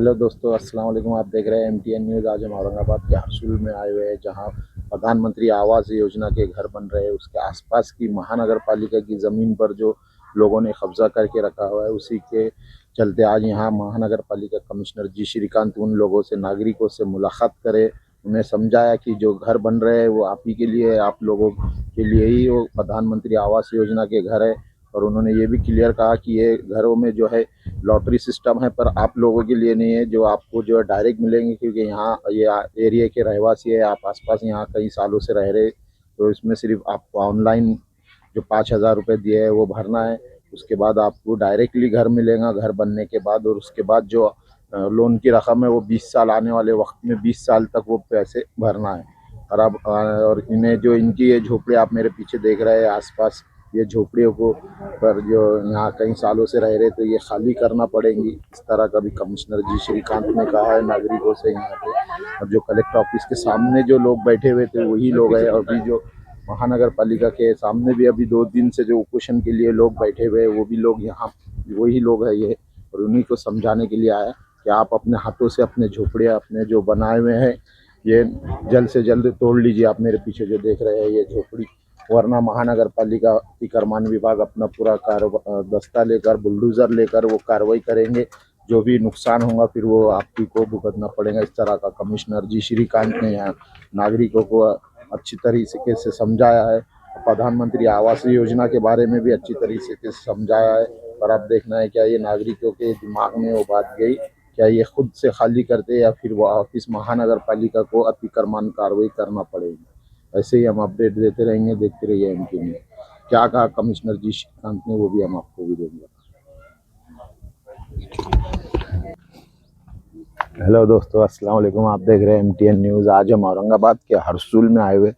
Hello दोस्तों, अस्सलाम वालेकुम। आप देख रहे हैं MTN न्यूज़। आज हम औरंगाबाद के हरसूल में आए हुए हैं, जहां प्रधानमंत्री आवास योजना के घर बन रहे हैं। उसके आसपास की महानगर पालिका की ज़मीन पर जो लोगों ने कब्जा करके रखा हुआ है, उसी के चलते आज यहाँ महानगर पालिका कमिश्नर जी श्रीकांत उन लोगों से, नागरिकों से मुलाकात करे। उन्हें समझाया कि जो घर बन रहे हैं वो आप ही के लिए है, आप लोगों के लिए ही वो प्रधानमंत्री आवास योजना के घर है। और उन्होंने ये भी क्लियर कहा कि ये घरों में जो है लॉटरी सिस्टम है, पर आप लोगों के लिए नहीं है, जो आपको जो है डायरेक्ट मिलेंगे, क्योंकि यहाँ ये एरिया के रहवासी है, आप आसपास यहाँ कई सालों से रह रहे। तो इसमें सिर्फ आपको ऑनलाइन जो 5,000 रुपये दिए है वो भरना है। उसके बाद आपको डायरेक्टली घर मिलेगा घर बनने के बाद। और उसके बाद जो लोन की रकम है वो 20 साल, आने वाले वक्त में 20 साल तक वो पैसे भरना है। और अब और इन्हें जो इनकी ये झोपड़ी आप मेरे पीछे देख रहे हैं आसपास, ये झोपड़ियों को पर जो यहाँ कई सालों से रह रहे, तो ये खाली करना पड़ेंगी। इस तरह का भी कमिश्नर जी श्रीकांत ने कहा है नागरिकों से यहाँ पे। और जो कलेक्टर ऑफिस के सामने जो लोग बैठे हुए थे वही लोग हैं। और भी जो महानगर पालिका के सामने भी अभी 2 दिन से जो उपोषण के लिए लोग बैठे हुए हैं, वो भी लोग यहाँ वही लोग हैं ये। और उन्हीं को समझाने के लिए आया कि आप अपने हाथों से अपने झोपड़ियाँ अपने जो बनाए हुए हैं ये जल्द से जल्द तोड़ लीजिए। आप मेरे पीछे जो देख रहे हैं ये झोपड़ी, वरना महानगर पालिका अतिक्रमण विभाग अपना पूरा दस्ता लेकर, बुलडोजर लेकर वो कार्रवाई करेंगे। जो भी नुकसान होगा फिर वो आपकी को भुगतना पड़ेगा। इस तरह का कमिश्नर जी श्रीकांत ने यहाँ नागरिकों को अच्छी तरीके से समझाया है। प्रधानमंत्री आवास योजना के बारे में भी अच्छी तरीके से समझाया है। पर अब देखना है क्या ये नागरिकों के दिमाग में वो बात गई, क्या ये खुद से खाली करते या फिर वो ऑफिस महानगर पालिका को अतिक्रमण कार्रवाई करना पड़ेगी। ऐसे ही हम अपडेट देते रहेंगे, देखते रहिए MTN में। क्या कहा कमिश्नर जी श्रीकांत ने वो भी हम आपको भी देंगे। हेलो दोस्तों, अस्सलाम वालेकुम। आप देख रहे हैं MTN न्यूज़। आज हम औरंगाबाद के हरसूल में आए हुए,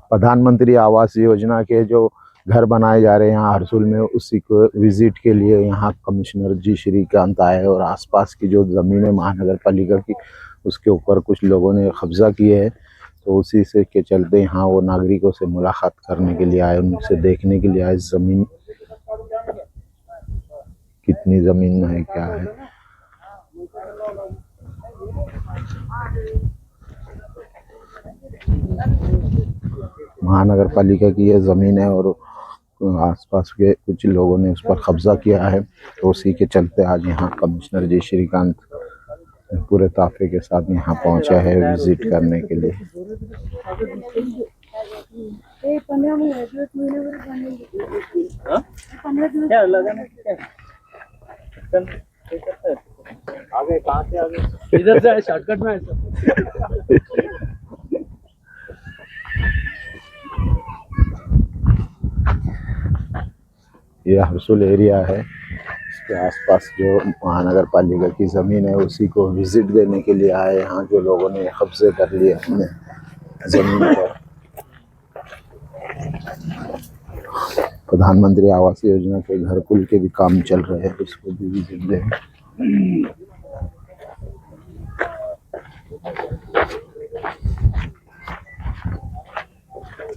प्रधानमंत्री आवास योजना के जो घर बनाए जा रहे हैं यहाँ हरसूल में, उसी को विजिट के लिए यहाँ कमिश्नर जी श्रीकांत आए। और आसपास की जो ज़मीन है महानगर पालिका की, उसके ऊपर कुछ लोगों ने कब्जा किए है। तो उसी से के चलते यहाँ वो नागरिकों से मुलाकात करने के लिए आए, उनसे देखने के लिए आए ज़मीन कितनी ज़मीन है क्या है। महानगर पालिका की ये ज़मीन है और आसपास के कुछ लोगों ने उस पर कब्जा किया है। तो उसी के चलते आज यहाँ कमिश्नर जी श्रीकांत पूरे ताफे के साथ यहाँ पहुँचा है विजिट करने के लिए। आगे कहाँ से आगे इधर से शॉर्टकट में ये हरसूल एरिया है, इसके आसपास जो महानगर पालिका की ज़मीन है उसी को विजिट देने के लिए आए। यहाँ जो लोगों ने कब्जे कर लिए अपने ज़मीन पर। प्रधानमंत्री आवास योजना के घर कुल के भी काम चल रहे हैं, उसको भी विजिट दें।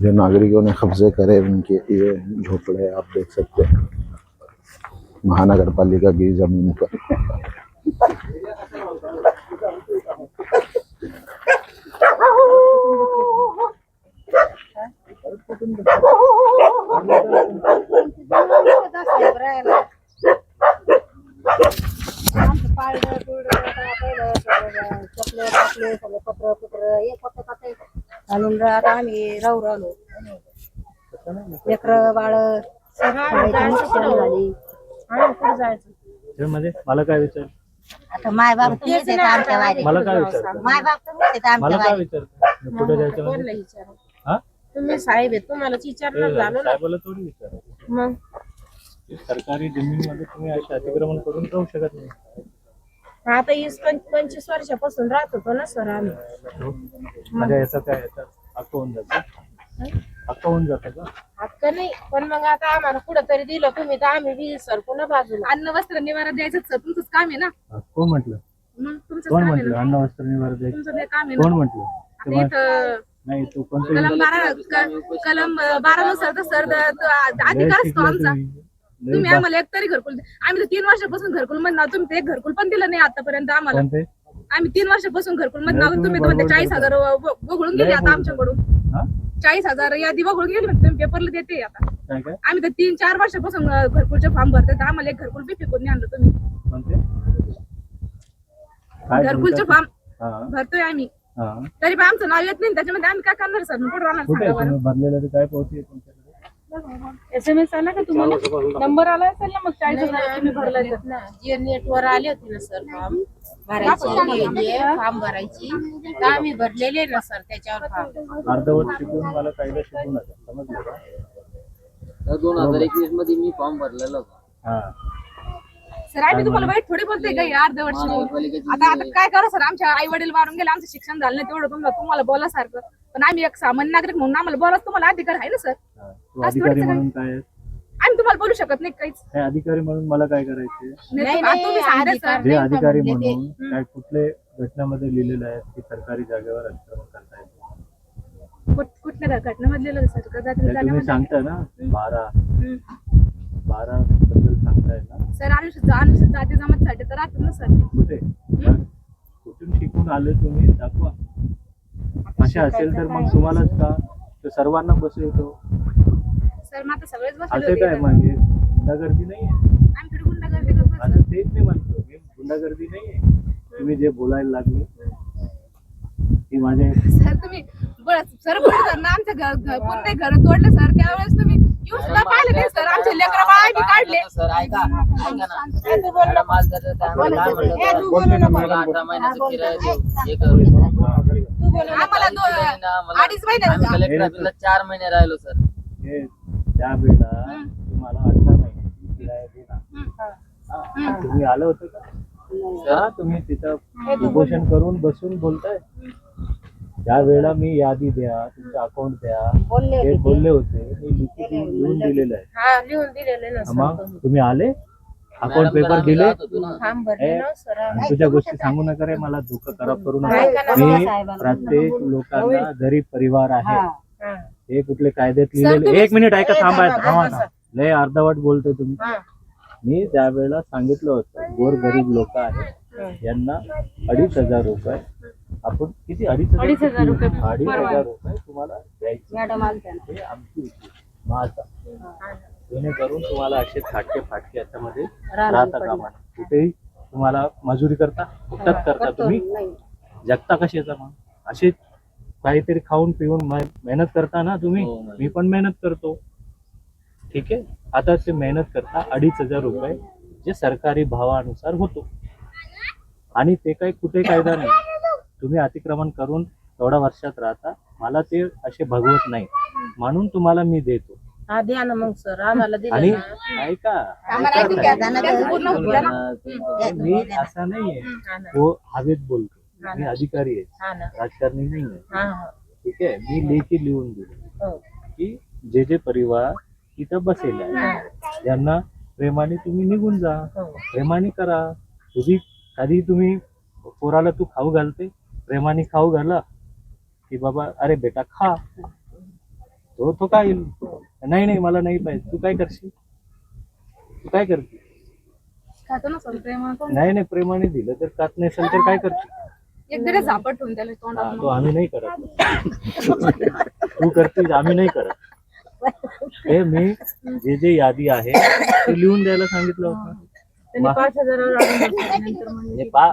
जो नागरिकों ने कब्जे करे उनके ये झोपड़े आप देख सकते हैं महानगर पालिका की जमीन पर। आता आम्ही राहू राहिलो लेकरं बाळ झाली. मध्ये मला काय विचार आता माय बाप तुम्हीच आहेत आमच्या वारी. मला काय विचार माय बाप तुम्हीच आहेत मला आमच्या काय वारी. विचार कुठे जायचं म्हणजे हा तुम्ही साहेब आहे, तुम्हाला विचारणार झालं ना. साहेबाला थोडी विचार मग सरकारी जमीनमध्ये तुम्ही असे अतिक्रमण करून राहू शकत नाही. आता 25 वर्षापासून राहत होतो ना सर आम्ही. म्हणजे याचा काय याचा हक्क होऊन जातो, हक्क होऊन जातं का? हक्क नाही, पण मग आता आम्हाला कुठंतरी दिलं तुम्ही तर आम्ही बी सरकून बाजूला. अन्न वस्त्र निवारा द्यायचं सर तुमचंच काम आहे ना. कोण म्हटलं? मग तुमचं कोण काम आहे म्हटलं ना. अन्न वस्त्र निवारा द्यायचं? तुमचं ते काम आहे कोण ना. म्हटलं? आता इथं नाही तू कोणतं कलम 12 नुसार तर सर अधिकार असतो आमचा. तुम्ही आम्हाला एक तरी घरकुल आम्ही तर 3 वर्षापासून घरकुल मध्ये तुम्ही ते एक घरकुल पण दिलं नाही आतापर्यंत आम्हाला. कोणते आम्ही 3 वर्षापासून घरकुल मध्ये नाही, तुम्ही तुम्ही म्हणते बरोबर 40,000 वगळून गेले लय आता बोलता. आमच्याकडून. हा 40,000 यादी वगळून गेली म्हणजे तुम्ही पेपरला देते आता. काय काय आम्ही तर 3-4 वर्षापासून घरकुलचे फॉर्म भरते तर आम्हाला एक घरकुल बी फेकून नाही आणलं तुम्ही. कोणते काय घरकुलचे बोलता? फॉर्म हा भरतोय आम्ही हा तरी पण आमचं नाव येत नाही त्याच्यामध्ये आम्ही काय करणार सर कुठं राहणार कुठे सांगा बरं. तुम्ही भरलेलं ते काय पोहोचते तुमच्याकडे SMS आला का तुम्हाला नंबर आला असेल ना मग 40,000 तुम्ही भरला जे नेटवर आले होते ना सर फॉर्म भरायची फॉर्म भरायची तर आम्ही भरलेले ना सर त्याच्यावर फॉर्म. अर्धवट शिकून मला कायदा शिकू नका समजलं का 2021 मध्ये मी फॉर्म भरलेला होता. हा सर आम्ही तुम्हाला वाईट थोडी बोलतोय का या अर्धवट शिकून. आता काय करा सर आमच्या आई वडील वारून गेले आमचं शिक्षण झालं नाही तेवढं तुम्हाला बोलासारखं पण आम्ही एक सामान्य नागरिक म्हणून आम्हाला बोलायचं तुम्हाला अधिकार आहे ना सर. हा. तू अधिकारी म्हणून काय आहे? आम्ही तुम्हाला बोलू शकत नाही काहीच. काय अधिकारी म्हणून मला काय करायचे नाही, तुम्ही सांगा सर. जे अधिकारी म्हणून काय कुठले घटनामध्ये लिहिलेलं आहे की सरकारी जागेवर अतिक्रमण करता येते कुठल्या घटनेमधले सर ते तुम्ही झाल्यामध्ये सांगताय ना 12 बद्दल सांगताय ना सर अनुसूचित जाती जमातीसाठी तर राहतो ना सर. कुठे कुठून शिकून आले तुम्ही दाखवा. अशा असेल तर मग तुम्हालाच का तर सर्वांना बसवतो सर मग आता सगळेच असे बसले काय होते. म्हणजे गुंडागर्दी नाही आहे आमच्याकडे गुंडागर्दी करतो आता तेच मी म्हणतो मी गुंडागर्दी नाही आहे तुम्ही जे बोलायला लागले की माझे सर तुम्ही सर बोलत ना आमच्या कोणते घर तोडले सर त्यावेळेस तुम्ही येऊन सुद्धा पाहिले नाही सर आमचे लेकरं बाळ बी काढले. सर ऐका ना मॅडम आज काय म्हणलं मला 18 महिन्याचं किराया देऊ हे करू आम्हाला 2.5 महिने आम्ही कलेक्टर ऑफिसला 4 महिने राहिलो सर. हे त्यावेळेला तुम्हाला 18 महिन्याची किराया देणार तुम्ही आलं होतं का हा तुम्ही तिथं उपोषण करून बसून बोलताय त्यावेळेला मी यादी द्या तुमचं अकाउंट द्या हे बोलले होते मी लिहून दिलेलं आहे. हा लिहून दिलेले ना सर मग तुम्ही आले अकाउंट पेपर दिले फॉर्म भरले ना सर. आणि तुझ्या गोष्टी सांगू नका रे मला दुःख खराब करू नका. मी प्रत्येक लोकांना गरीब परिवार आहे हे कुठले कायद्यात लिहिलेले 1 मिनिट ऐका थांबा लय अर्धवट बोलतोय तुम्ही. मी त्यावेळेला सांगितलं होतं गोर गरीब लोक आहेत यांना 2,500 रुपये आपण किती 2,500 रुपये 2,500 रुपये तुम्हाला द्यायचे हे आमची होती माझा जेणेकरून तुम्हाला असे फाटके याच्यामध्ये राहता कामा नये. कुठेही तुम्हाला मजुरी करता फुकटात करता तुम्ही जगता कशाचा मग असे काहीतरी खाऊन पिऊन मेहनत करता ना तुम्ही. मी पण मेहनत करतो ठीक आहे. आता ते मेहनत करता 2,500 रुपये जे सरकारी भावानुसार होतो आणि ते काही कुठे कायदा नाही. तुम्ही अतिक्रमण करून एवढ्या वर्षात राहता मला ते असे भगवत नाही म्हणून तुम्हाला मी देतो. हा द्या ना मग सर आम्हाला दिलं आणि ना. ऐका आम्हाला ऐकून घ्या, त्यांना पूर्ण होऊ द्या ना. मी असा नाहीये तो हवेत बोलतो मी अधिकारी आहे हा ना राजकारणी नाही आहे हा हा ठीक आहे. मी लेखी लिहून दिले हो. की जे परिवार तिथं बसेल आहे ज्यांना प्रेमाने तुम्ही निघून जा प्रेमाने करा. कधी तुम्ही पोराला तू खाऊ घालते प्रेमाने खाऊ घाला की बाबा अरे बेटा खा तो काय नाही मला नाही पाहिजे तू काय करशील तू काय करते खातो ना सर प्रेमाने. नाही प्रेमाने दिलं तर खात नसेल तर काय करते एक तरी झापट ठेवून त्याला तोंडात. तो आम्ही नाही करत तू करतेस आम्ही नाही करत. हे मी जे यादी आहे ते लिहून द्यायला सांगितलं होतं. त्यांनी 5,000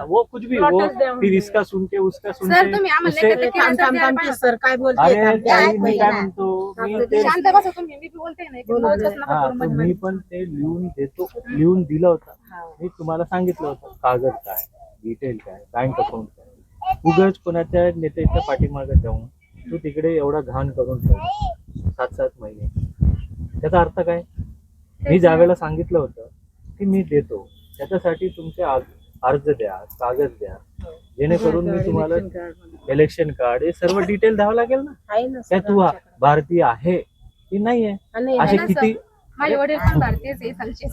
वो कुछ भी वो फिर इसका सुन के उसका सुन सर के तुम्ही आम्हाला उससे- लेखी केलं तर द्यायला पाहिजे. सर काय बोलते अरे ताई, मी काय म्हणतो मी ते शांत बसा तुम्ही मी बी बोलते नाही बोलतच नका हा करू तर मध्ये मी पण ते लिहून देतो लिहून दिलं होतं. मी तुम्हाला सांगितलं होतं कागद काय डिटेल काय बँक अकाउंट काय. उगाच कोणाच्या नेत्याच्या पाठीमागे जाऊन तू तिकडे एवढा घाण करून ठेव 7 महिने त्याचा अर्थ काय. मी ज्यावेळेला सांगितलं होतं की मी देतो त्याच्यासाठी तुमचे अर्ज द्या कागद द्या जेणेकरून मी तुम्हाला इलेक्शन कार्ड हे सर्व डिटेल द्यावं लागेल ना. आहे ना काय सर तू भारतीय आहे की नाही आहे असे ना, किती माझे वडील पण भारतीयच आहे सालचेच.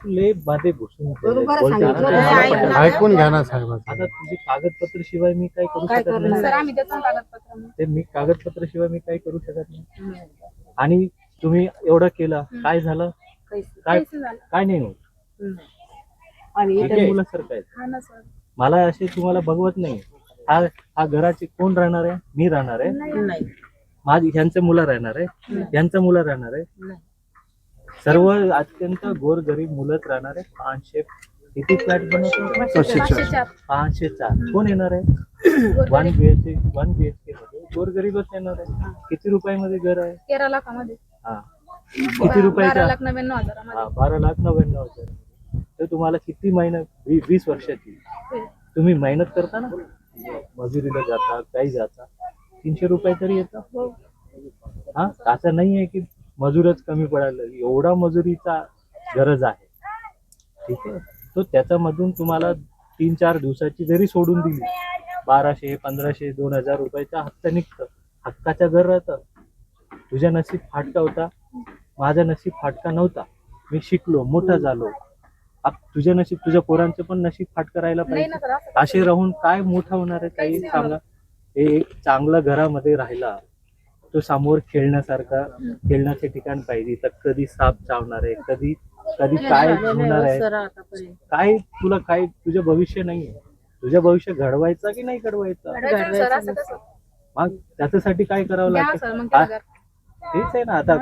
ले मध्ये घुसून बरोबर बोलता ना, सांगितलं. तुम्हाला ऐक पटलं. ना. ऐकून घ्या ना साहेब. आता तुझी कागदपत्र शिवाय मी काय करू शकत सर नाही. आम्ही देतो ना कागदपत्र. ते मी कागदपत्र शिवाय मी काय करू शकत नाही. आणि तुम्ही एवढं केलं काय झालं काय पैसे झाले. काय नाही होत. आणि ठीक आहे, मुलासारखं आहे. हा ना सर. मला असे तुम्हाला बघवत नाही. हा घराचे कोण राहणार आहे? मी राहणार आहे. नाही माझी ह्यांचं मुलं राहणार आहे, ह्यांचं मुलं राहणार आहे. नाही. सर्व अत्यंत गोरगरीब मुलंच राहणार आहे. 500 किती फ्लॅट बनवतो? 504. 504. कोण येणार आहे? 1 BHK मध्ये गोरगरीबच येणार आहे. किती रुपयामध्ये घर आहे? 13 लाखामध्ये. हा, किती रुपयाचा? 12,99,000 हा, 12,99,000. तर तुम्हाला किती मेहनत? 20 वर्षाची तुम्ही मेहनत करता ना, मजुरीला जाता, काही जाता, 300 रुपये तरी येतं. हा, असं नाही आहे की मजूरच कमी पडायला, एवढा मजुरीचा गरज आहे. ठीक आहे, तो त्याच्यामधून तुम्हाला 3-4 दिवसाची जरी सोडून दिली, 1200, 1500, 2000 रुपयाचा हप्ता निघतं. हक्काचं घर राहतं. तुझ्या नशीब फाटका होता, माझा नशीब फाटका नव्हता. मी शिकलो, मोठा झालो. तुझ्या नशीब, तुझ्या पोरांचं पण नशीब फाटका राहायला नाही ना पाहिजे. सर, असं असे राहून काय मोठा होणार आहे? काही काहीच नाही सांगा. एक चांगला घरामध्ये राहिला, तो समोर खेळण्याचे ठिकाण पाहिजे. तर कधी साप चावणार आहे, कधी काय होणार आहे, सर आतापर्यंत काय तुला काय तुझं भविष्य नाहीये. तुझं भविष्य घडवायचं की नाही घडवायचं? घडवायचं ना सर, असं कसं? मग त्याच्यासाठी काय करावं द्या लागतं? सर मग हा, त्याला घर. तेच आहे ना. आता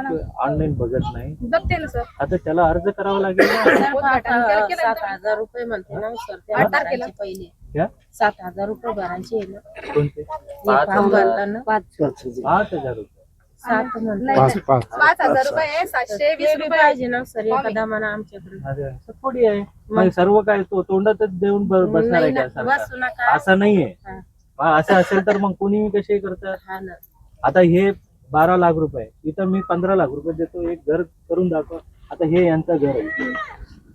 ऑनलाईन बघत नाही, बघते ना सर. आता त्याला अर्ज करावा लागेल ना. उद्घाटन केलं ना 7,000 रुपये म्हणते ना सर, ते 8 तारखेला. भरायचे पहिले. क्या? 7,000 रुपये भरायचे आहे ना. कोणते? हे फॉर्म भरला ना 5,000 रुपये. 7 म्हणते. नाही, 5,000 रुपये, 720 ते बी रुपये. पाहिजे ना सर एखादा म्हणा आमच्याकडे. अरे, असं थोडी आहे. मग सर्व काय तो तोंडातच देऊन बसणार आहे नाही का ना, सरकार? बसू नका. असं नाहीये. हा. असं असेल तर मग कोणी कसे करतात? हा ना. आता हे 12 लाख रुपये, इथं मी 15 लाख रुपये देतो, एक घर करून दाखव. आता हे यांचं घर आहे.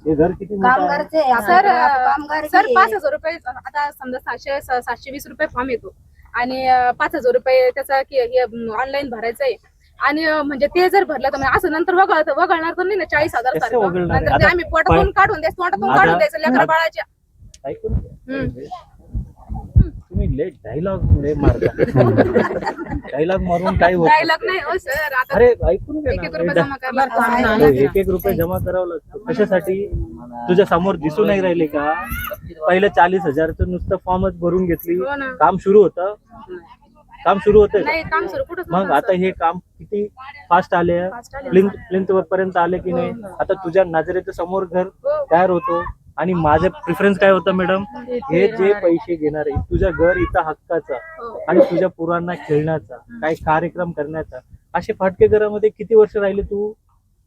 हे घर किती मोठं आहे? कामगारचे सर कामगार सर 5,000 रुपये, आता समजा 720 रुपये फॉर्म येतो आणि 5,000 रुपये त्याचा ऑनलाईन भरायचं आहे. आणि म्हणजे ते जर भरलं तर म्हणजे असं नंतर वगळणार तर नाही ना 40,000 कसं सारखं. वगळणार आहे? नंतर ते आता आम्ही पोटातून काढून द्यायचं, तोंडातून आता- काढून द्यायचं लेकरा बाळाच्या. ऐकून घ्या. तुम्ही लेट डायलॉग मारता. डायलॉग मारून काय होत? डायलॉग नाही हो सर. आता अरे ऐकून घ्या 1-1 रुपये ना. जमा करायला. हो, 1-1 रुपये जमा करावं लागतं. कशासाठी? तुझ्या समोर दिसू नाही राहिले का? पहिले 40,000चं नुसतं फॉर्मच भरून घेतली, हो ना. काम सुरू होतं. काम सुरू होतं का? नाही, काम सुरू कुठंच मग नव्हतं, आता सर. हे काम किती फास्ट आले? Fast आले. प्लिंथ पर्यंत आले की नाही? आता तुझ्या नजरेच्या समोर घर तयार होतो. आणि माझं प्रिफरन्स काय होतं मॅडम? हे जे पैसे घेणार आहे, तुझं घर इथं हक्काचा हो. आणि तुझ्या पोरांना खेळण्याचा, काही कार्यक्रम करण्याचा. असे फाटके घरामध्ये किती वर्ष राहिले तू?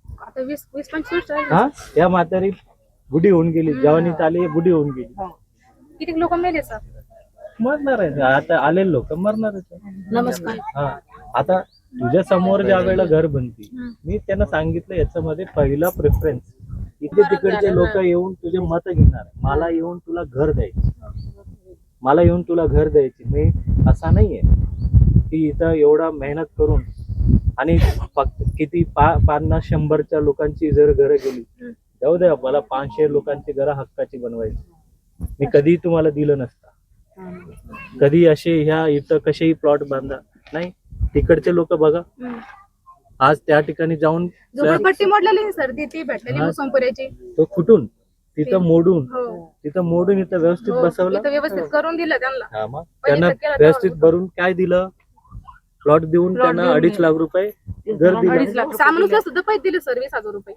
आता 20-25 वर्ष हा, या म्हातारी बुढी होऊन गेली, जवानीत आली, बुढी होऊन गेली. किती लोक मेले सर. मरणार आहे. आता आलेले लोक मरणारच आहे. नमस्कार. हा, आता तुझ्या समोर ज्या वेळेला घर बनती, मी त्यांना सांगितलं याच्यामध्ये पहिला प्रेफरन्स इथे तिकडचे लोक येऊन तुझे मत घेणार, मला येऊन तुला घर द्यायची, मला येऊन तुला घर द्यायची. मी असा नाहीये की इथं एवढा मेहनत करून आणि फक्त किती 50-100च्या लोकांची जर घरं गेली, जाऊ द्या, मला 500 लोकांची घरं हक्काची बनवायची. मी कधी तुम्हाला दिलं नसतं. कधी असे ह्या इथं कसेही प्लॉट बांधा नाही. तिकडचे लोक बघा, आज त्या ठिकाणी जाऊन झोपडपट्टी मोडलेली आहे सर, ती भेटलेली हा. मुसंपुऱ्याची. तो कुठून तिथं मोडून, हो. तिथं मोडून इथं व्यवस्थित हो, बसवलं. इथं व्यवस्थित करून दिलं त्यांना. हा, मग पहिले त्यांना तर केलं व्यवस्थित तेव्हा. भरून काय दिलं? प्लॉट देऊन Plot त्यांना देऊन 2.5 लाख रुपये घर 2.5 दिलं. लाख रुपये सामनूसला सुद्धा पैसे दिले सर 20,000 रुपये.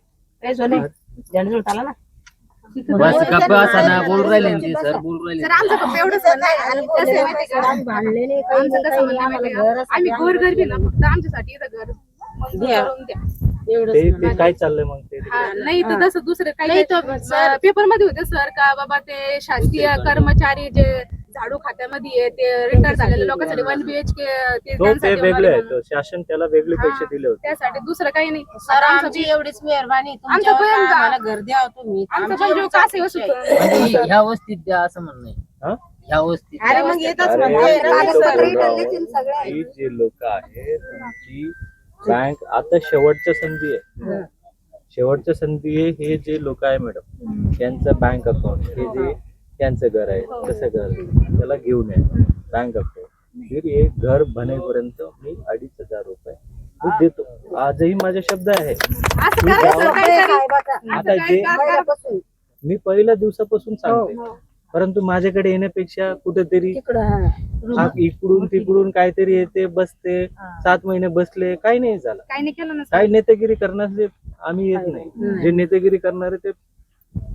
बस गप्प असा ना, बोलून राहिले ना ते सर, बोलून राहिले. सर आमचं फक्त एवढंच म्हणणं आहे. आणि कसं आहे माहिती आहे का? आमचं कसं म्हणणं आहे माहिती आहे का? आम्ही गोरगरिबी ना, फक्त आमच्यासाठी इथं घर मंजूर द्या. करून द्या. ते काय चाललंय मग ते? हा, नाही तर तसं दुसरं काही नाही तर सर- पेपर मध्ये होते सर का बाबा ते शासकीय कर्मचारी जे झाडू खात्यामध्ये आहे, ते रिटायर झालेल्या लोकांसाठी 1 BHK ते तो त्यांसाठी वेगळे होणार आहे. म्हणून. तो शासन त्याला वेगळे पैसे हा, दिले होते. त्यासाठी दुसरं काही नाही सर आमचं आमची बी- एवढीच मेहरबानी आमचं तुमच्यावर पण का जा- आम्हाला घर द्या तुम्ही. आमचं आमची पण जीव एवढीच कासे अपेक्षा आहे. होतो. म्हणजे ह्या वस्तीत द्या असं म्हणणं आहे. हा? ह्या वस्तीत अरे मग येतच अरे, म्हणते. मी तो कागदपत्र बोललो आहोत ठरलेतील सगळे. की जे लोक आहेत तुमची बँक आता शेवटच्या संधी आहे. शेवटच्या संधी आहे. हे जे लोक आहे मॅडम, त्यांचं बँक अकाउंट, हे जे त्यांचं घर आहे, तसं घर त्याला घेऊन या बँक अकाउंट. फिर एक घर बनेपर्यंत मी 2,500 रुपये खूप देतो, आजही माझे शब्द आहे. असं मी करायचं गावात- काहीतरी. आता जे मी पहिल्या दिवसापासून सांगते, परंतु माझ्याकडे येण्यापेक्षा कुठेतरी हा इकडून तिकडून काहीतरी येते, बसते, 7 महिने बसले, काही नाही झालं. काही नाही केलं ना सर. काही नेतेगिरी करण्याचे आम्ही येत नाही. जे नेतेगिरी करणारे ते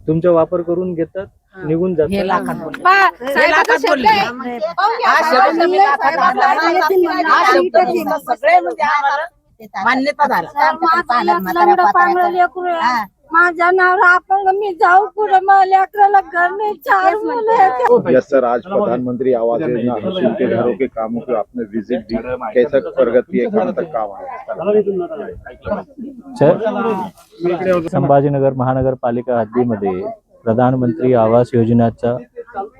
तुमचा वापर करून घेतात, निघून जातात. साहेबाचा शब्द आहे. पाहून घ्या. सगळे म्हणजे आम्हाला मान्यता माझ्या नावाला आपण मी जाऊ पुढे मला लेकराला घर नाही, 4 मुलं आहेत. यस सर, आज प्रधानमंत्री आवास योजना हर्सुल के घरों के कामों को आपने विजिट दी, कैसा प्रगति है, कहाँ तक काम है? संभाजीनगर महानगरपालिका हद्दीमध्ये प्रधानमंत्री आवास योजनेचा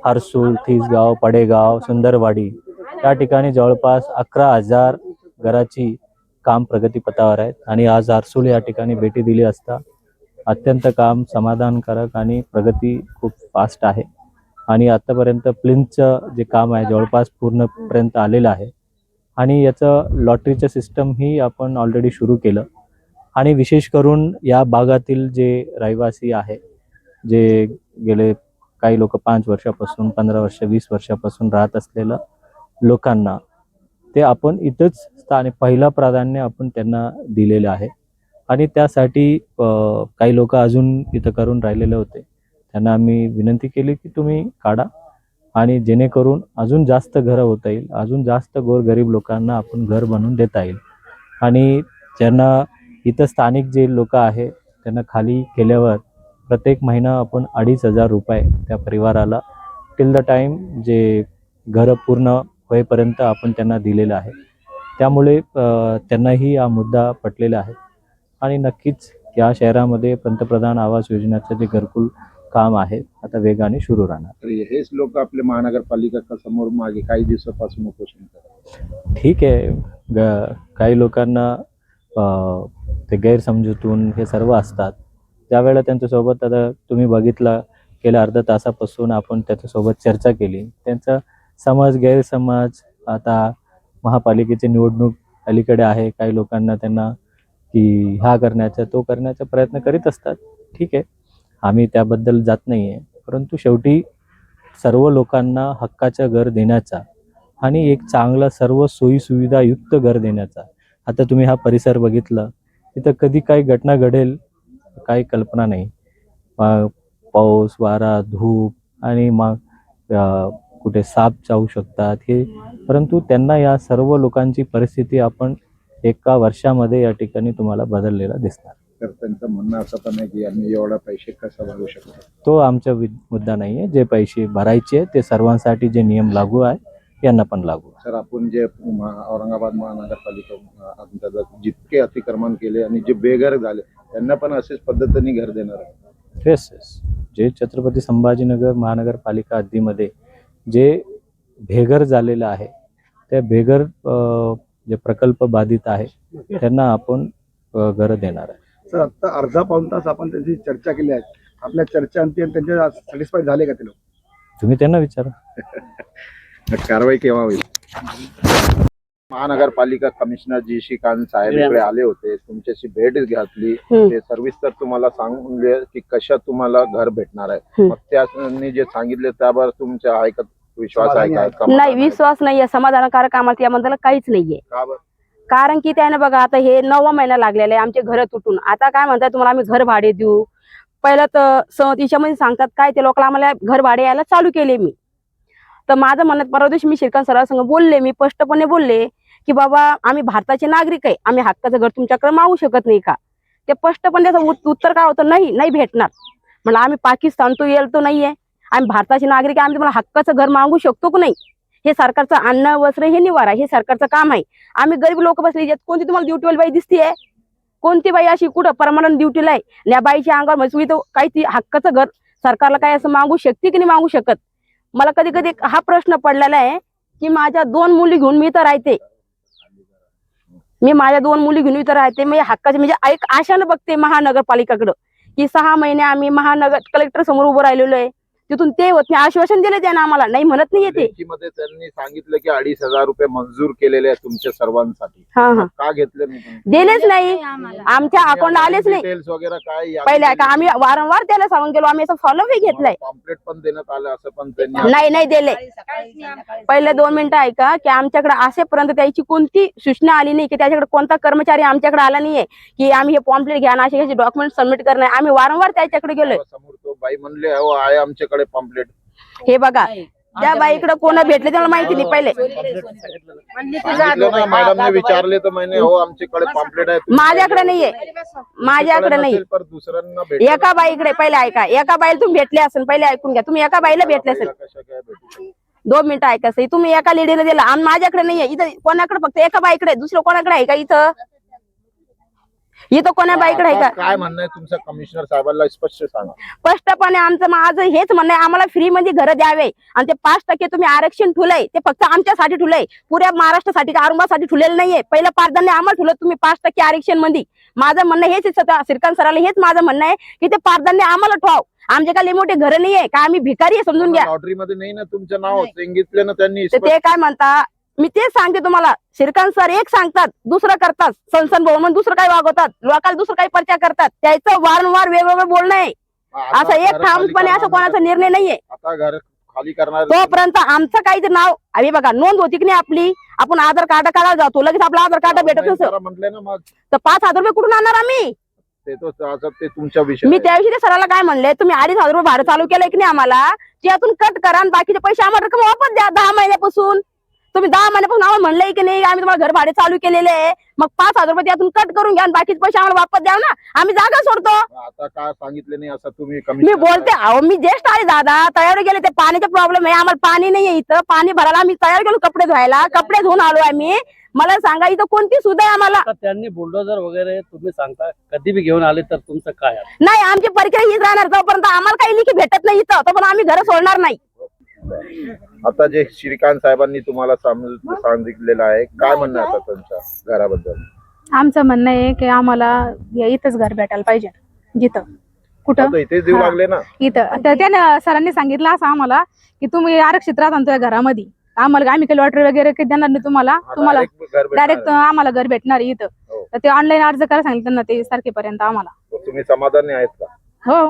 हर्सूल, थिसगाव, पडेगाव, सुंदरवाडी या ठिकाणी जवळपास 11,000 घराची काम प्रगतीपथावर आहेत. आणि आज हर्सूल या ठिकाणी भेटी दिली असता अत्यंत काम समाधानकारक आणि प्रगती खूप फास्ट आहे. आणि आतापर्यंत प्लिंथचं जे काम आहे जवळपास पूर्णपर्यंत आलेलं आहे. आणि याचं लॉटरीचं सिस्टमही आपण ऑलरेडी सुरू केलं. आणि विशेष करून या भागातील जे रहिवासी आहे, जे गेले काही लोक 5 वर्षापासून, 15 वर्ष, 20 वर्षापासून राहत असलेल्या लोकांना ते आपण इथंच पहिला प्राधान्य आपण त्यांना दिलेलं आहे. आणि त्यासाठी काही लोक अजून इथं करून राहिलेले होते, त्यांना आम्ही विनंती केली की तुम्ही काढा, आणि जेणेकरून अजून जास्त घरं होता येईल, अजून जास्त गोरगरीब लोकांना आपण घर बनवून देता येईल. आणि ज्यांना इथं स्थानिक जे लोक आहे त्यांना खाली केल्यावर प्रत्येक महिना आपण 2,500 रुपये त्या परिवाराला टिल द टाईम जे घरं पूर्ण होईपर्यंत आपण त्यांना दिलेलं आहे. त्यामुळे त्यांनाही हा मुद्दा पटलेला आहे. आणि नक्कीच या शहरामध्ये पंतप्रधान आवास योजनेचं जे घरकुल काम आहे आता वेगाने सुरू राहणार. तर हेच लोक आपले महानगरपालिका समोर मागे काही दिवसापासून उपोषण करतात. ठीक आहे, काही लोकांना ते गैरसमजूतून हे सर्व असतात, त्यावेळेला त्यांच्यासोबत आता तुम्ही बघितलं गेल्या अर्ध्या तासापासून आपण त्याच्यासोबत चर्चा केली. त्यांचा समज गैरसमज, आता महापालिकेची निवडणूक अलीकडे आहे, काही लोकांना त्यांना की हा करण्याचा तो करण्याचा प्रयत्न करीत असतात. ठीक आहे, आम्ही त्याबद्दल जात नाही आहे, परंतु शेवटी सर्व लोकांना हक्काचं घर देण्याचा आणि एक चांगलं सर्व सोयीसुविधायुक्त घर देण्याचा. आता तुम्ही हा परिसर बघितला, तिथं कधी काही घटना घडेल काही कल्पना नाही. पाऊस, वारा, धूप आणि मग कुठे साप जाऊ शकतात हे, परंतु त्यांना या सर्व लोकांची परिस्थिती आपण एका वर्षामध्ये या ठिकाणी तुम्हाला बदललेला दिसणार. तर त्यांचं म्हणणं असं पण आहे की आम्ही एवढा पैसे कसं भरू शकतो. तो आमचा मुद्दा नाही आहे. जे पैसे भरायचे ते सर्वांसाठी जे नियम लागू आहे यांना पण लागू आहे. सर, आपण जे औरंगाबाद महानगरपालिका अंतर्गत जितके अतिक्रमण केले आणि जे बेघर झाले त्यांना पण असेच पद्धतीने घर देणार आहे. येस येस, जे छत्रपती संभाजीनगर महानगरपालिका हद्दीमध्ये जे बेघर झालेलं आहे त्या बेघर जे प्रकल्प बाधित आहे त्यांना आपण घरं देणार आहे. सर, आता अर्धा पाऊण तास आपण त्यांची चर्चा केली आहे. आपल्या चर्चांती त्यांच्या सॅटिस्फाईड झाले का ते लोक? तुम्ही त्यांना विचारा. कारवाई केव्हा होईल? महानगरपालिका कमिशनर जी श्रीकांत साहेब इकडे आले होते, तुमच्याशी भेट घातली, ते सविस्तर तुम्हाला सांगले की कशा तुम्हाला घर भेटणार आहे. मग त्यांनी जे सांगितले त्यावर तुमच्या ऐकत विश्वास आहे का? नाही, विश्वास नाहीये. समाधानकारक आम्हाला याबद्दल काहीच नाहीये. का बरं? कारण की त्याने बघा आता हे 9वा महिना लागलेला आहे आमचे घर तुटून. आता काय म्हणतात तुम्हाला आम्ही घर भाडे देऊ. पहिलं तर सहतीच्यामध्ये सांगतात काय ते लोकांना आम्हाला घर भाडे यायला चालू केले. मी तर माझं म्हणत परवा दिवशी मी श्रीकांत सरांसंग बोलले, मी स्पष्टपणे बोलले की बाबा आम्ही भारताचे नागरिक आहे, आम्ही हक्काचं घर तुमच्याकडे मागू शकत नाही का. ते स्पष्टपणे त्याचं उत्तर काय होतं, नाही भेटणार. म्हणलं आम्ही पाकिस्तान तो येल तो नाहीये, आम्ही भारताचे नागरिक आहे, आम्ही तुम्हाला हक्काचं घर मागू शकतो की नाही. हे सरकारचं अन्न वस्त्र हे निवारा हे सरकारचं काम आहे. आम्ही गरीब लोक बसले, यात कोणती तुम्हाला ड्युटीवाली बाई दिसतीये? कोणती बाई अशी कुठं परमनंट ड्युटीला आहे? या बाईच्या अंगावर म्हणजे तो काही ती हक्काचं घर सरकारला काय असं मागू शकते की नाही मागू शकत. मला कधी कधी हा प्रश्न पडलेला आहे की माझ्या 2 मुली घेऊन मी तर राहते, मी माझ्या 2 मुली घेऊन इथं राहते. मी हक्काचे म्हणजे एक आशानं बघते महानगरपालिकाकडं की 6 महिने आम्ही महानगर कलेक्टर समोर उभं राहिलेलो आहे. तिथून ते होत नाही. आश्वासन दिले त्यानं आम्हाला, नाही म्हणत नाही येते. लेखीमध्ये त्यांनी सांगितलं की 2,500 रुपये मंजूर केलेले आहेत तुमच्या सर्वांसाठी. हा. का घेतले नाही तुम्ही? दिलेच नाही, आमच्या अकाउंटला आलेच नाही. डिटेल्स वगैरे काय पहिले का आम्ही वारंवार त्याला सांगून गेलो, आम्ही असं फॉलो घेतलंय. पॉम्पलेट पण देण्यात आलं असं पण त्यांनी नाही दिले. पहिले 2 मिनिटं ऐका की आमच्याकडे असेपर्यंत त्याची कोणती सूचना आली नाही की त्याच्याकडे कोणता कर्मचारी आमच्याकडे आला नाहीये की आम्ही हे पॉम्पलेट घ्या ना असे डॉक्युमेंट सबमिट करणार. आम्ही वारंवार त्याच्याकडे गेलोय. समोर तो बाई म्हणले हो आहे आमच्याकडे पॉम्पलेट. हे बघा त्या बाईकडे कोण भेटले त्याला माहिती नाही. पहिले मॅडमने विचारले तर म्हणे हो आमच्याकडे पॉम्पलेट आहे. माझ्याकडे नाहीये, माझ्याकडे नाही. पर दुसऱ्यांना एका बाईकडे पहिले ऐका, एका बाईला तुम्ही भेटले असेल, पहिले ऐकून घ्या. तुम्ही एका बाईला भेटले असेल, कशा काय भेटू? 2 मिनिटं ऐका. तुम्ही एका लेडीला दिला आणि माझ्याकडे नाहीये. इथं कोणाकडे फक्त एका बाईकडे, दुसरं कोणाकडे आहे का? इथं कोणा बाईकडे आहे का? काय म्हणणं आहे तुमचं कमिशनर साहेबांना स्पष्ट सांगा. स्पष्टपणे माझं हेच म्हणणं आहे, आम्हाला फ्री मध्ये घर द्यावे आणि ते 5% तुम्ही आरक्षण ठुलंय ते फक्त आमच्यासाठी ठुलंय, पुऱ्या महाराष्ट्रासाठी औरंगाबादसाठी ठुलेलं नाहीये. पहिलं 5 जणांनी आम्हाला ठुलं, तुम्ही 5% आरक्षण मध्ये. माझं म्हणणं हेच आहे, श्रीकांत सराला हेच माझं म्हणणं आहे की ते 5 जणांनी आम्हाला ठेवाव. आमचे काही मोठे घर नाहीये का, आम्ही भिकारी आहे समजून घ्या. लॉटरी मध्ये नाही ना तुमचं नाव सांगितलं ना त्यांनी. ते काय म्हणता, मी तेच सांगते तुम्हाला. श्रीकांत सर एक सांगतात, दुसरं करतात. संसद भवन म्हणून दुसरं काही वागवतात, लोकांना दुसरं काही पर्चा करतात. त्याचं वारंवार वेगवेगळं बोलणं आहे. असं एक ठामपणे असं कोणाचा निर्णय नाहीये. आता घर खाली करणार तोपर्यंत आमचं काही नाव आम्ही बघा नोंद होती की नाही आपली, आपण आधार कार्ड काढायला जातो, लगेच आपलं आधार कार्ड भेटत असं म्हटले ना. मग तर 5,000 रुपये कुठून आणणार आम्ही? ते तुमच्या विषय. मी त्याविषयी सराला काय म्हणले, तुम्ही 2,500 रुपये भाडं चालू केलंय की नाही आम्हाला, त्यातून कट करा आणि बाकीचे पैसे आम्हाला रक्कम वापस द्या. 10 महिन्यापासून तुम्ही 10 महिन्यापासून आम्हाला म्हणलंय की नाही आम्ही तुम्हाला घर भाडे चालू केलेले आहे, मग 5,000 रुपये त्यातून कट करून घ्या आणि बाकीचे पैसे आम्हाला वापस द्या ना. आम्ही जागा सोडतो. आता काय सांगितले नाही असं तुम्ही? मी बोलते अहो, मी ज्येष्ठ आहे दादा, तयार गेले. ते पाण्याचा प्रॉब्लेम आहे, आम्हाला पाणी नाहीये इथं. पाणी भरायला आम्ही तयार गेलो, कपडे धुवायला, कपडे धुवून आलो आम्ही. मला सांगा इथं कोणती सुद्धा आहे आम्हाला? त्यांनी बुलडोजर वगैरे तुम्ही सांगता कधी बी घेऊन आले तर तुमचं काय आहे? नाही, आमची प्रक्रिया हीच राहणार जोपर्यंत आम्हाला काही लिखी भेटत नाही इथं, तोपर्यंत आम्ही घर सोडणार नाही. आता जे श्रीकांत साहेबांनी तुम्हाला सांगितलेलं आहे, काय म्हणणं आता त्यांच्या घराबद्दल? आमचं म्हणणं आहे की आम्हाला इथंच घर भेटायला पाहिजे. जिथं कुठं इथे देऊ लागले ना इथं. तर त्यानं सरांनी सांगितलं असं आम्हाला की तुम्ही आरक्षित राहता तुमच्या घरामध्ये, आम्हाला आम्ही काही लॉटरी वगैरे काही देणार नाही तुम्हाला डायरेक्ट आम्हाला घर भेटणार इथं. तर ते ऑनलाईन अर्ज करायला सांगितलं त्यांना 23 तारखेपर्यंत आम्हाला. तुम्ही समाधानी आहेत का? हो,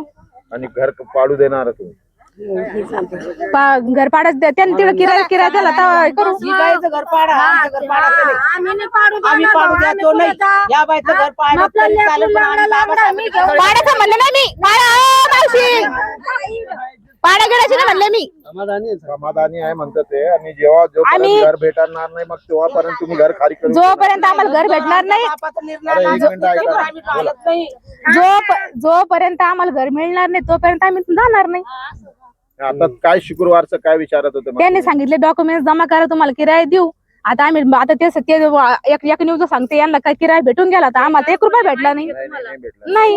आणि घर पाडू देणार तुम्ही? घर पाडत त्यांनी तिकडे किराया दिला तर करू. घर पाडा, आमचं घर पाडा चले. आम्ही पाडू देतो नाही. या बाईचं घर पाडलं तरी चालेल, पण आम्ही बाबासाहेबांचं घर पाडायचं म्हणलं नाही मी. पाडा गेल्याची नाही म्हणले मी. समाधानी आहे म्हणतात ते. आणि जोपर्यंत घर भेटणार नाही मग तेव्हापर्यंत तुम्ही घर खाली करू. जोपर्यंत आम्हाला घर भेटणार नाही, बापाचा निर्णय आम्ही घालत नाही. जोपर्यंत आम्हाला घर मिळणार नाही तोपर्यंत आम्ही जाणार नाही. आता काय शुक्रवारचं काय विचारत होते? त्यांनी सांगितले डॉक्युमेंट जमा करा, तुम्हाला किराया देऊ. आता आम्ही आता ते एक न्यूज सांगते यांना काय किराया भेटून गेला तर आम्हाला 1 रुपया भेटला नाही. नाही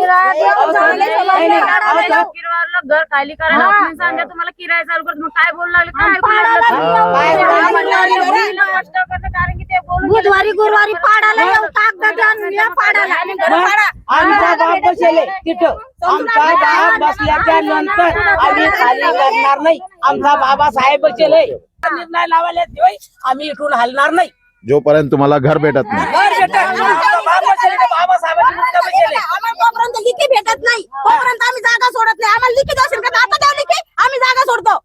घर खाली करा, तुम्हाला किराया चालू करतो. मग काय बोलू लागले, कारण की ते बुधवारी गुरुवारी पाडायला येऊ पाडायला. आमचा बाप बसले तिथं. आमचा बाप बसल्याच्या नंतर आम्ही खाली करणार नाही. आमचा बाबासाहेब बसले निर्णय लावायला देऊ, आम्ही इथून हलणार नाही जोपर्यंत तुम्हाला घर भेटत नाही. तोपर्यंत लिखी भेटत नाही, तोपर्यंत आम्ही जागा सोडत नाही. आम्हाला लिखी द्या शिरकत, आता द्या लिखी, आम्ही जागा सोडतो.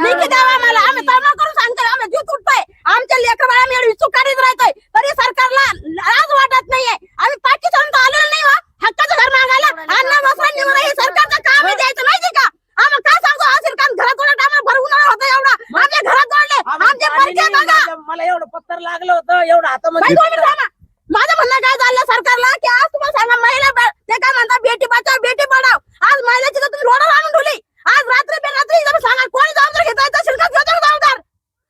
लिखी द्यावा आम्हाला. आम्ही तळमळ करून सांगतोय, आम्ही जीव तुटतोय. आमच्या लेकर बाळा आम्ही एवढी चूक करीत राहतोय तरी सरकारला लाज वाटत नाहीये. आम्ही पाकिस्तान तर आलेलो नाही हो हक्काचं घर मागायला. अन्न वस्त्र निवडा हे सरकारचं काम आहे, द्यायचं माहिती का? आम्हाला काय सांगतो हा श्रीकांत घरात ओढत आम्हाला भर उन्हाळा होता एवढा. आमच्या घरात ओढले, आमचे परिचय बघा. मला एवढं पत्तर लागलं होतं, एवढं हातामध्ये. माझं म्हणणं काय झालं सरकारला की आज तुम्हाला सांगा महिला ते काय म्हणतात बेटी बचाव बेटी पढाव. आज महिलाची तर तुम्ही रोडवर आणून ठेवली. आज रात्री बेरात्री सांगा कोणी जबाबदार घेताय? श्रीकांत घेतो जबाबदार.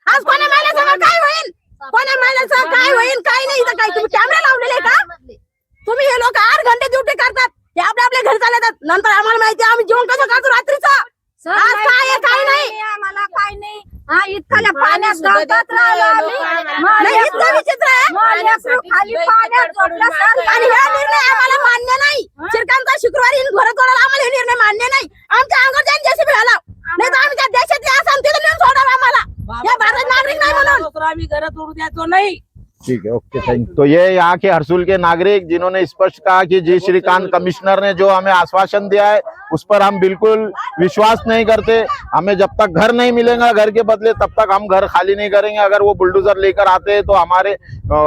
आज कोण्या महिला सांगा काय होईल, कोण्या महिला काय होईल, काय नाही. इथं काय तुम्ही कॅमेरा लावलेले का? तुम्ही हे लोक 8 घंटे ड्युटी करतात, ते आपल्या घरी चालतात. नंतर आम्हाला माहिती आम्ही जेवण कसं करतो रात्रीचं. आज काय आहे काय नाही आम्हाला काय नाही. हा इतक्या पाण्यात गळतात नाही, इतकं विचित्र आहे. खाली पाण्यात झोपलं सर. आणि हा निर्णय आम्हाला मान्य नाही. श्रीकांतचा शुक्रवारी घर तोडायला आम्हाला हे निर्णय मान्य नाही. आमच्या अंगावर जाऊन जेसीबी घाला, नाही तर आम्ही दुसरा आम्ही घर तोडू द्यायचो नाही. ठीक है, ओके, थैंक। तो ये यहाँ के हरसुल के नागरिक जिन्होंने स्पष्ट कहा कि जी श्रीकांत कमिश्नर ने जो हमें आश्वासन दिया है उस पर हम बिल्कुल विश्वास नहीं करते। हमें जब तक घर नहीं मिलेगा घर के बदले तब तक हम घर खाली नहीं करेंगे। अगर वो बुलडोजर लेकर आते हैं तो हमारे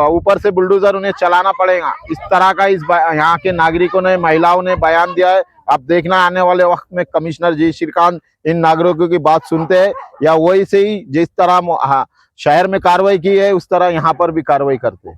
ऊपर से बुलडोजर उन्हें चलाना पड़ेगा। इस तरह का यहाँ के नागरिकों ने, महिलाओं ने बयान दिया है। अब देखना आने वाले वक्त में कमिश्नर जी श्रीकांत इन नागरिकों की बात सुनते हैं या वही से ही जिस तरह शहर में कार्रवाई की है उस तरह यहाँ पर भी कार्रवाई करते हैं।